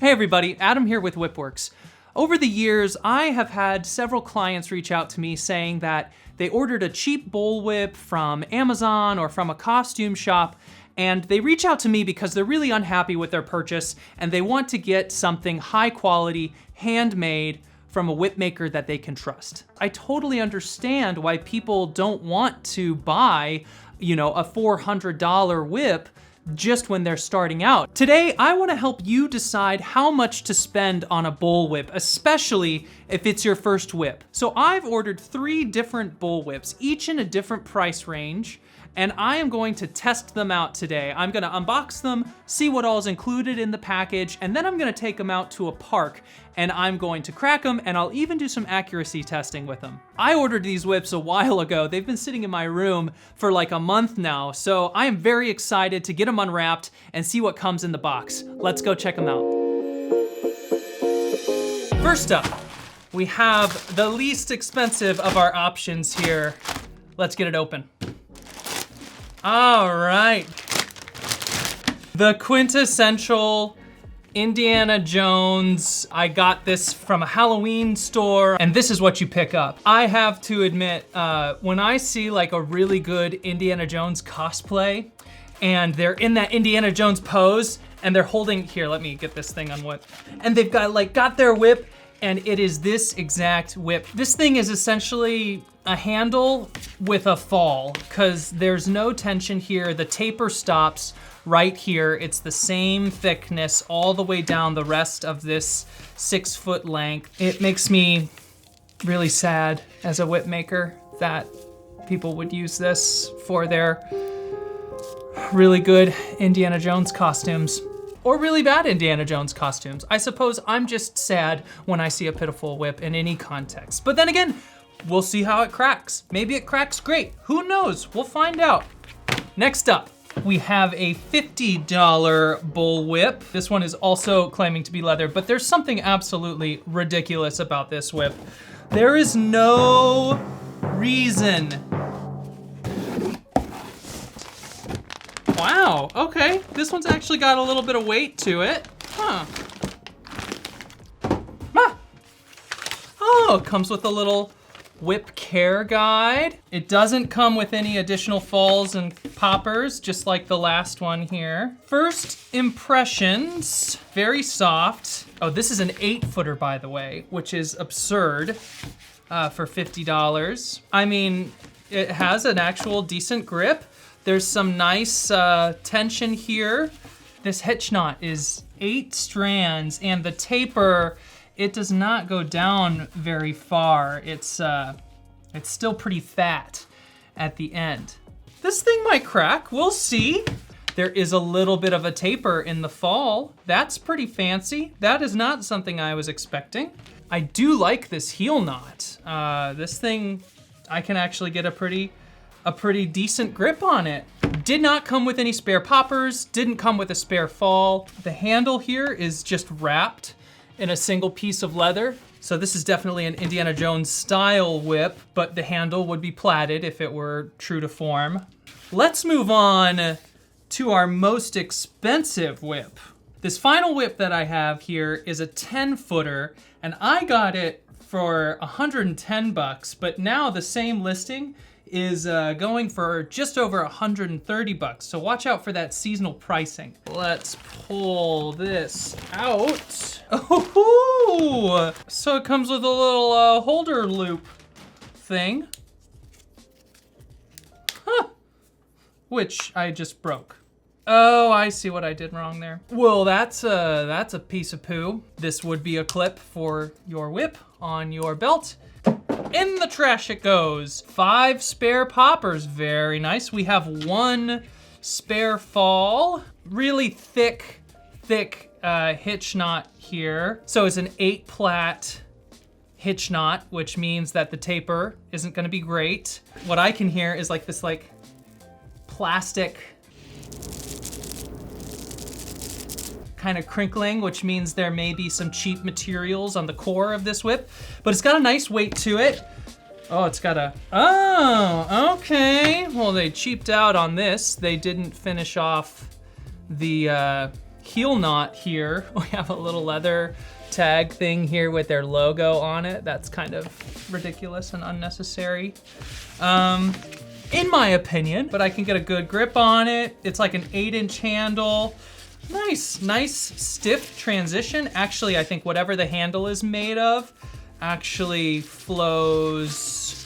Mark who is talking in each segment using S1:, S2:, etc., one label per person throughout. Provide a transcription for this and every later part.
S1: Hey everybody, Adam here with WhipWorks. Over the years, I have had several clients reach out to me saying that they ordered a cheap bullwhip from Amazon or from a costume shop, and they reach out to me because they're really unhappy with their purchase and they want to get something high quality, handmade, from a whip maker that they can trust. I totally understand why people don't want to buy, a $400 whip just when they're starting out. Today, I wanna help you decide how much to spend on a bullwhip, especially if it's your first whip. So I've ordered 3 different bullwhips, each in a different price range, and I am going to test them out today. I'm gonna unbox them, see what all is included in the package, and then I'm gonna take them out to a park and I'm going to crack them, and I'll even do some accuracy testing with them. I ordered these whips a while ago. They've been sitting in my room for like a month now, so I am very excited to get them unwrapped and see what comes in the box. Let's go check them out. First up, we have the least expensive of our options here. Let's get it open. All right. The quintessential Indiana Jones. I got this from a Halloween store, and this is what you pick up. I have to admit, when I see like a really good Indiana Jones cosplay, and they're in that Indiana Jones pose, and they're holding, here, let me get this thing unwhipped, and they've got their whip, and it is this exact whip. This thing is essentially a handle with a fall, because there's no tension here. The taper stops right here. It's the same thickness all the way down the rest of this 6-foot length. It makes me really sad as a whip maker that people would use this for their really good Indiana Jones costumes. Or really bad Indiana Jones costumes. I suppose I'm just sad when I see a pitiful whip in any context. But then again, we'll see how it cracks. Maybe it cracks great. Who knows? We'll find out. Next up, we have a $50 bullwhip. This one is also claiming to be leather, but there's something absolutely ridiculous about this whip. There is no reason. Wow, okay. This one's actually got a little bit of weight to it. Huh. Ah. Oh, it comes with a little whip care guide. It doesn't come with any additional falls and poppers, just like the last one here. First impressions, very soft. Oh, this is an 8-footer, by the way, which is absurd for $50. I mean, it has an actual decent grip. There's some nice tension here. This hitch knot is 8 strands, and the taper, it does not go down very far. It's still pretty fat at the end. This thing might crack, we'll see. There is a little bit of a taper in the fall. That's pretty fancy. That is not something I was expecting. I do like this heel knot. This thing, I can actually get a pretty decent grip on it. Did not come with any spare poppers, didn't come with a spare fall. The handle here is just wrapped in a single piece of leather. So this is definitely an Indiana Jones style whip, but the handle would be plaited if it were true to form. Let's move on to our most expensive whip. This final whip that I have here is a 10-footer, and I got it for $110, but now the same listing is going for just over $130. So watch out for that seasonal pricing. Let's pull this out. Oh, so it comes with a little holder loop thing. Huh. Which I just broke. Oh, I see what I did wrong there. Well, that's a piece of poo. This would be a clip for your whip on your belt. In the trash it goes. 5 spare poppers, very nice. We have 1 spare fall. Really thick hitch knot here. So it's an 8-plat hitch knot, which means that the taper isn't gonna be great. What I can hear is like this plastic kind of crinkling, which means there may be some cheap materials on the core of this whip, but it's got a nice weight to it. Oh, it's got a, oh, okay. Well, they cheaped out on this. They didn't finish off the heel knot here. We have a little leather tag thing here with their logo on it. That's kind of ridiculous and unnecessary, in my opinion, but I can get a good grip on it. It's like an 8-inch handle. Nice stiff transition. Actually, I think whatever the handle is made of actually flows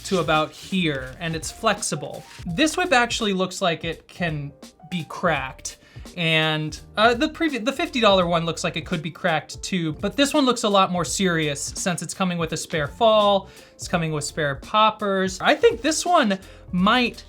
S1: to about here, and it's flexible. This whip actually looks like it can be cracked, and the $50 one looks like it could be cracked too, but this one looks a lot more serious since it's coming with a spare fall, it's coming with spare poppers. I think this one might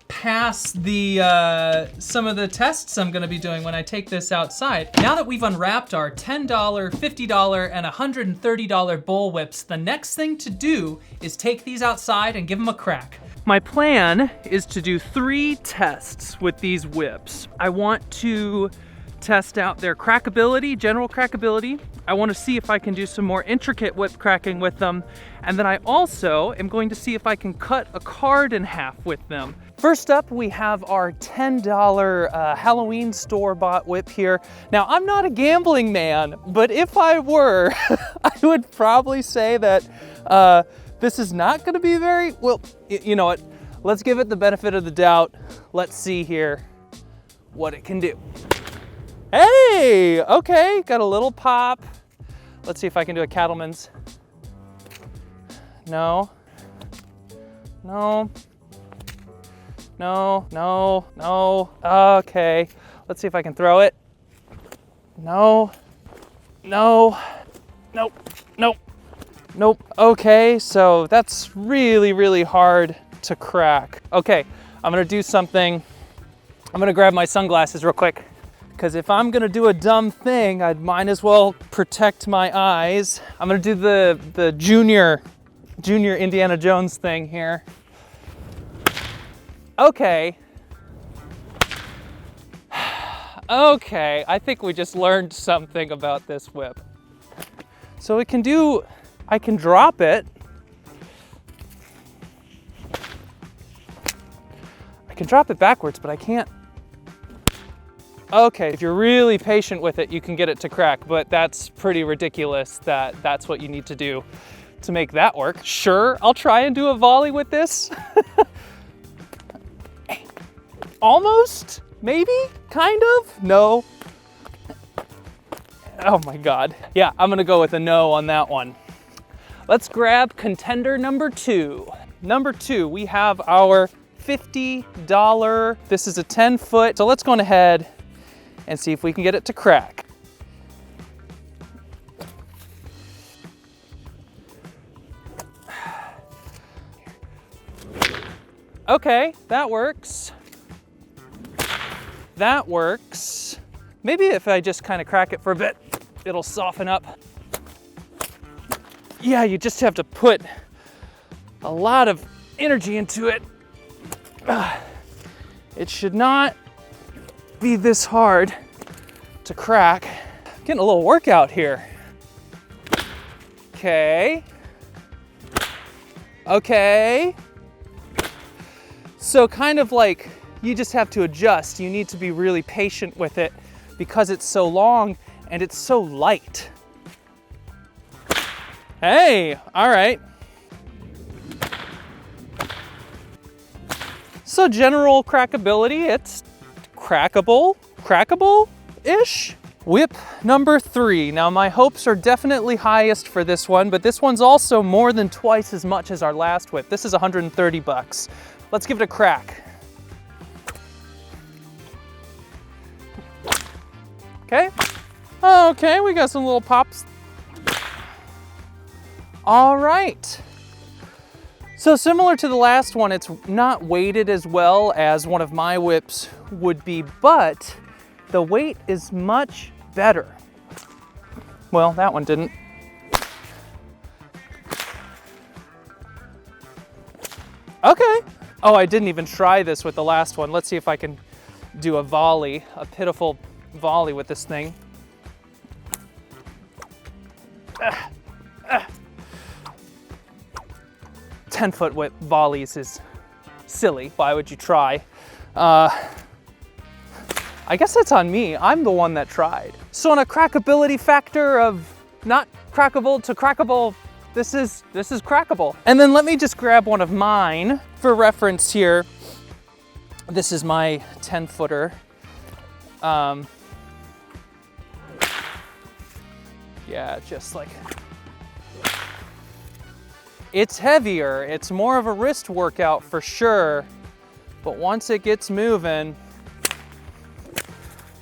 S1: pass the some of the tests I'm gonna be doing when I take this outside. Now that we've unwrapped our $10, $50, and $130 Bullwhips, the next thing to do is take these outside and give them a crack. My plan is to do 3 tests with these whips. I want to test out their crackability, general crackability. I want to see if I can do some more intricate whip cracking with them. And then I also am going to see if I can cut a card in half with them. First up, we have our $10 Halloween store-bought whip here. Now, I'm not a gambling man, but if I were, I would probably say that this is not gonna be very, well, you know what? Let's give it the benefit of the doubt. Let's see here what it can do. Hey, okay, got a little pop. Let's see if I can do a cattleman's. No. Okay, let's see if I can throw it. No. Nope. Okay, so that's really hard to crack. Okay, I'm gonna do something. I'm gonna grab my sunglasses real quick, because if I'm gonna do a dumb thing, I might as well protect my eyes. I'm gonna do the junior Indiana Jones thing here. Okay, I think we just learned something about this whip. So I can drop it. I can drop it backwards, but I can't. Okay, if you're really patient with it, you can get it to crack, but that's pretty ridiculous that that's what you need to do to make that work. Sure, I'll try and do a volley with this. Almost, maybe, kind of, no. Oh my God. Yeah, I'm gonna go with a no on that one. Let's grab contender number 2. Number 2, we have our $50. This is a 10-foot, so let's go on ahead and see if we can get it to crack. Okay, that works. That works. Maybe if I just kind of crack it for a bit, it'll soften up. Yeah, you just have to put a lot of energy into it. It should not be this hard to crack. Getting a little workout here. Okay. So kind of like, you just have to adjust. You need to be really patient with it because it's so long and it's so light. Hey, all right. So general crackability, it's crackable-ish. Whip number 3. Now my hopes are definitely highest for this one, but this one's also more than twice as much as our last whip. This is 130 bucks. Let's give it a crack. Okay. Okay, we got some little pops. All right. So similar to the last one, it's not weighted as well as one of my whips would be, but the weight is much better. Well, that one didn't. Okay. Oh, I didn't even try this with the last one. Let's see if I can do a volley, a pitiful volley with this thing. 10-foot whip volleys is silly. Why would you try? I guess that's on me. I'm the one that tried. So on a crackability factor of not crackable to crackable, this is crackable. And then let me just grab one of mine for reference here. This is my 10-footer. Yeah, just like, it's heavier. It's more of a wrist workout for sure. But once it gets moving,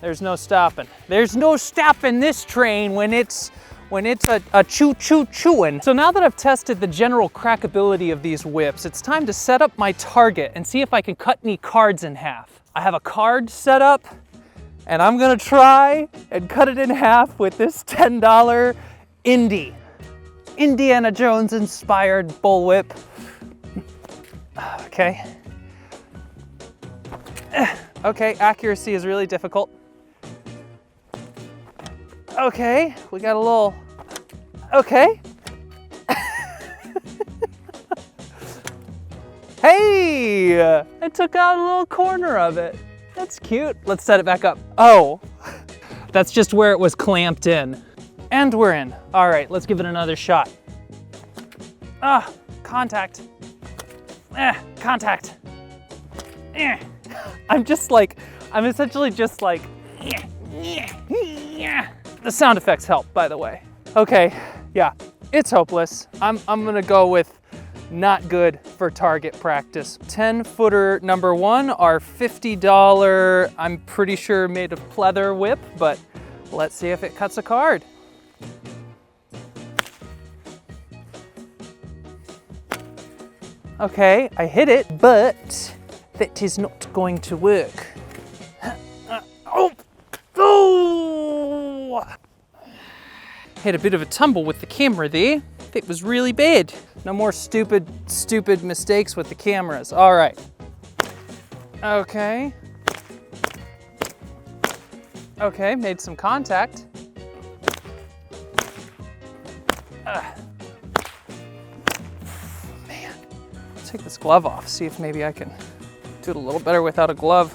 S1: there's no stopping. There's no stopping this train when it's a choo-choo-chewing. So now that I've tested the general crackability of these whips, it's time to set up my target and see if I can cut any cards in half. I have a card set up, and I'm gonna try and cut it in half with this $10 Indiana Jones inspired bullwhip. Okay. Okay, accuracy is really difficult. Okay, we got a little, okay. Hey, I took out a little corner of it. That's cute. Let's set it back up. Oh, that's just where it was clamped in. And we're in. All right, let's give it another shot. Ah, contact. Contact. I'm essentially just like, the sound effects help, by the way. Okay, yeah, it's hopeless. I'm gonna go with not good for target practice. 10-footer number 1, our $50, I'm pretty sure made of pleather whip, but let's see if it cuts a card. Okay, I hit it, but that is not going to work. Oh! Had a bit of a tumble with the camera there. It was really bad. No more stupid mistakes with the cameras. All right. Okay. Okay, made some contact. Man, take this glove off, see if maybe I can do it a little better without a glove.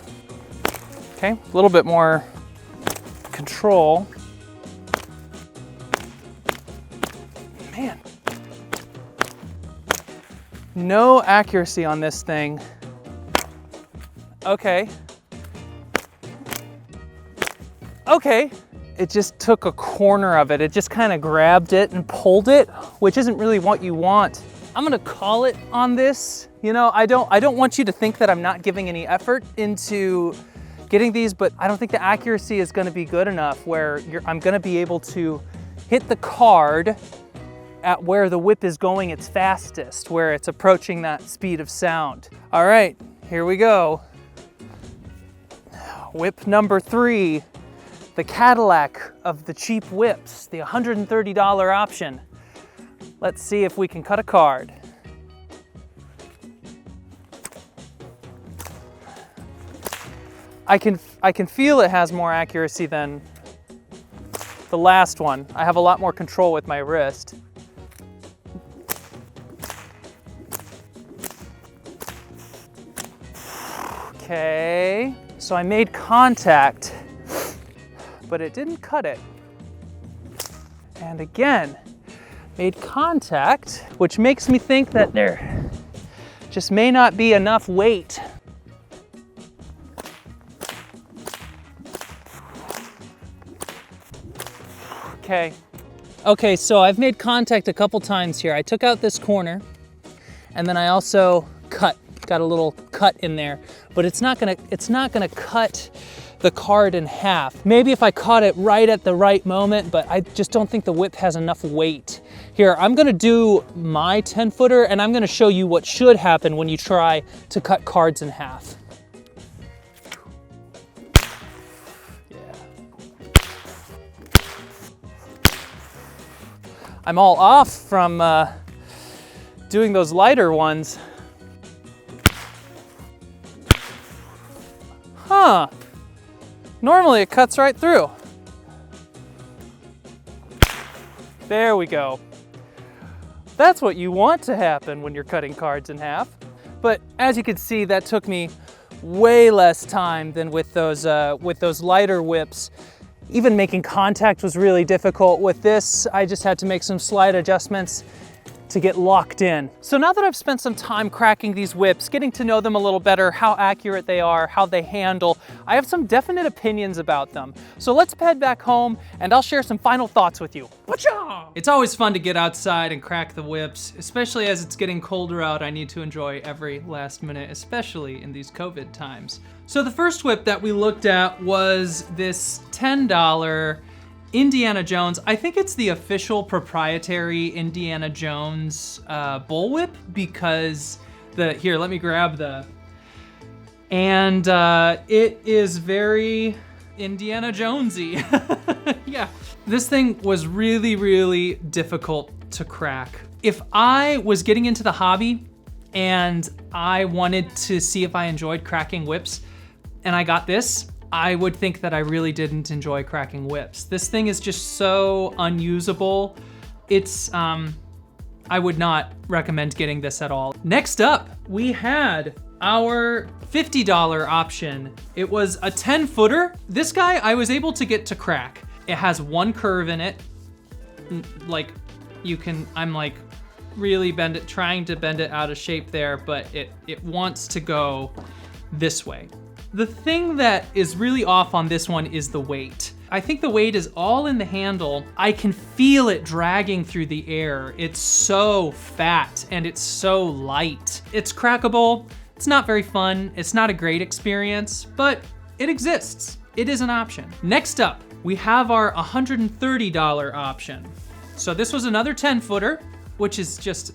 S1: Okay, a little bit more control. Man. No accuracy on this thing. Okay. Okay. It just took a corner of it. It just kind of grabbed it and pulled it, which isn't really what you want. I'm gonna call it on this. You know, I don't want you to think that I'm not giving any effort into getting these, but I don't think the accuracy is gonna be good enough where I'm gonna be able to hit the card at where the whip is going its fastest, where it's approaching that speed of sound. All right, here we go. Whip number 3, the Cadillac of the cheap whips, the $130 option. Let's see if we can cut a card. I can feel it has more accuracy than the last one. I have a lot more control with my wrist. Okay, so I made contact, but it didn't cut it. And again, made contact, which makes me think that there just may not be enough weight. Okay, so I've made contact a couple times here. I took out this corner, and then I also got a little cut in there, but it's not gonna cut the card in half. Maybe if I caught it right at the right moment, but I just don't think the whip has enough weight. Here, I'm gonna do my 10-footer, and I'm gonna show you what should happen when you try to cut cards in half. I'm all off from doing those lighter ones. Huh. Normally it cuts right through. There we go. That's what you want to happen when you're cutting cards in half. But as you can see, that took me way less time than with those lighter whips. Even making contact was really difficult. With this, I just had to make some slight adjustments to get locked in. So now that I've spent some time cracking these whips, getting to know them a little better, how accurate they are, how they handle, I have some definite opinions about them. So let's head back home and I'll share some final thoughts with you. It's always fun to get outside and crack the whips, especially as it's getting colder out. I need to enjoy every last minute, especially in these COVID times. So the first whip that we looked at was this $10 Indiana Jones. I think it's the official proprietary Indiana Jones bullwhip, because here, let me grab and it is very Indiana Jonesy. Yeah, this thing was really, really difficult to crack. If I was getting into the hobby and I wanted to see if I enjoyed cracking whips and I got this, I would think that I really didn't enjoy cracking whips. This thing is just so unusable. It's, I would not recommend getting this at all. Next up, we had our $50 option. It was a 10-footer. This guy I was able to get to crack. It has one curve in it. Like, I'm like really trying to bend it out of shape there, but it wants to go this way. The thing that is really off on this one is the weight. I think the weight is all in the handle. I can feel it dragging through the air. It's so fat and it's so light. It's crackable. It's not very fun. It's not a great experience, but it exists. It is an option. Next up, we have our $130 option. So this was another 10-footer, which is just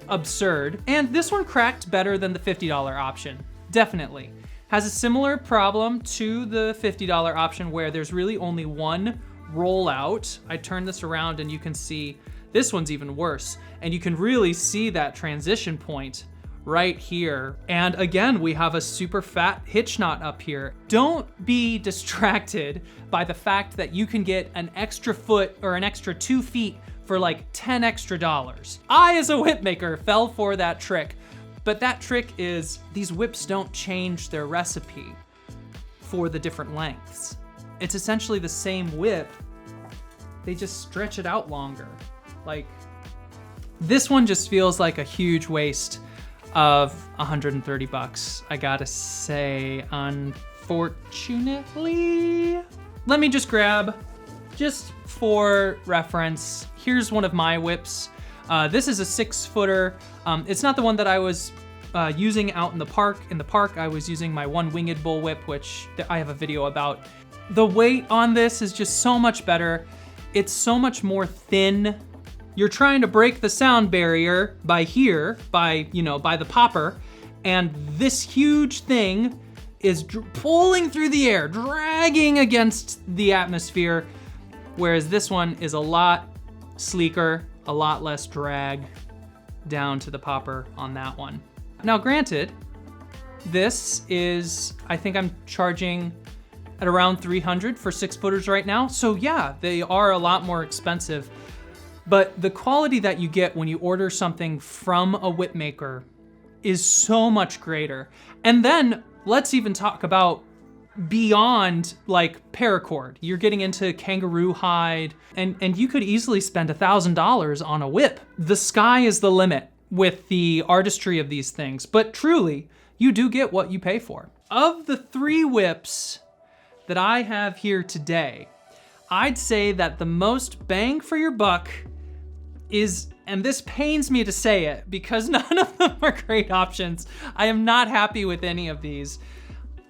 S1: absurd. And this one cracked better than the $50 option, definitely. Has a similar problem to the $50 option where there's really only one rollout. I turn this around and you can see this one's even worse. And you can really see that transition point right here. And again, we have a super fat hitch knot up here. Don't be distracted by the fact that you can get an extra foot or an extra 2 feet for like $10 extra. I, as a whip maker, fell for that trick. But that trick is these whips don't change their recipe for the different lengths. It's essentially the same whip. They just stretch it out longer. Like, this one just feels like a huge waste of 130 bucks. I gotta say, unfortunately. Let me just grab, just for reference, here's one of my whips. This is a 6-footer. It's not the one that I was using out in the park. In the park, I was using my one-winged bullwhip, which I have a video about. The weight on this is just so much better. It's so much more thin. You're trying to break the sound barrier by the popper, and this huge thing is pulling through the air, dragging against the atmosphere, whereas this one is a lot sleeker, a lot less drag down to the popper on that one. Now granted, this is, I think I'm charging at around $300 for 6-footers right now. So yeah, they are a lot more expensive, but the quality that you get when you order something from a whip maker is so much greater. And then let's even talk about beyond like paracord. You're getting into kangaroo hide, and you could easily spend $1,000 on a whip. The sky is the limit with the artistry of these things, but truly, you do get what you pay for. Of the 3 whips that I have here today, I'd say that the most bang for your buck is, and this pains me to say it because none of them are great options. I am not happy with any of these.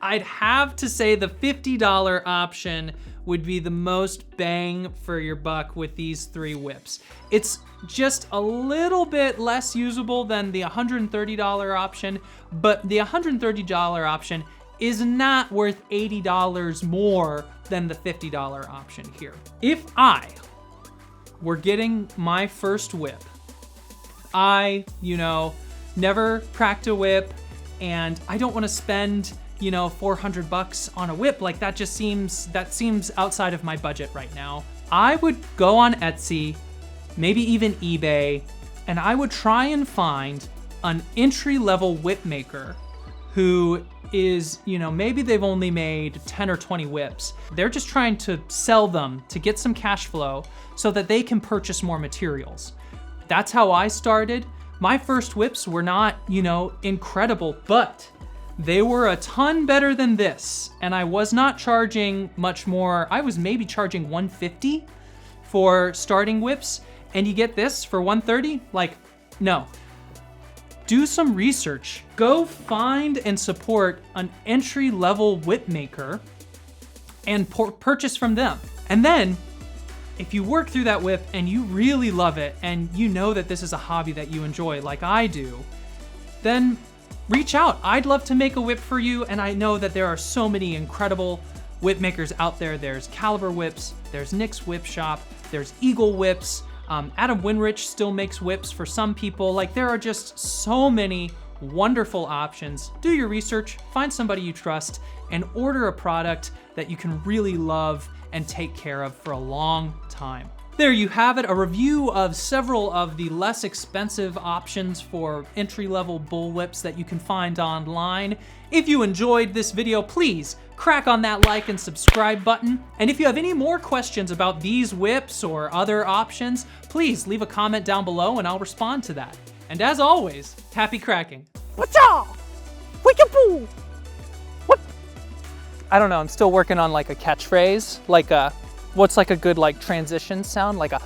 S1: I'd have to say the $50 option would be the most bang for your buck with these 3 whips. It's just a little bit less usable than the $130 option, but the $130 option is not worth $80 more than the $50 option here. If I were getting my first whip, I, never cracked a whip, and I don't want to spend $400 on a whip. Like, that seems outside of my budget right now. I would go on Etsy, maybe even eBay, and I would try and find an entry-level whip maker who is, you know, maybe they've only made 10 or 20 whips. They're just trying to sell them to get some cash flow so that they can purchase more materials. That's how I started. My first whips were not, you know, incredible, but they were a ton better than this. And I was not charging much more. I was maybe charging $150 for starting whips, and you get this for $130? Like, no. Do some research. Go find and support an entry-level whip maker and purchase from them. And then, if you work through that whip and you really love it and you know that this is a hobby that you enjoy like I do, then reach out. I'd love to make a whip for you, and I know that there are so many incredible whip makers out there. There's Caliber Whips, there's Nick's Whip Shop, there's Eagle Whips, Adam Winrich still makes whips for some people. Like, there are just so many wonderful options. Do your research, find somebody you trust, and order a product that you can really love and take care of for a long time. There you have it, a review of several of the less expensive options for entry-level bullwhips that you can find online. If you enjoyed this video, please crack on that like and subscribe button. And if you have any more questions about these whips or other options, please leave a comment down below and I'll respond to that. And as always, happy cracking.
S2: What's up? Wickapoo! What?
S1: I don't know, I'm still working on like a catchphrase, like a, what's like a good like transition sound? Like a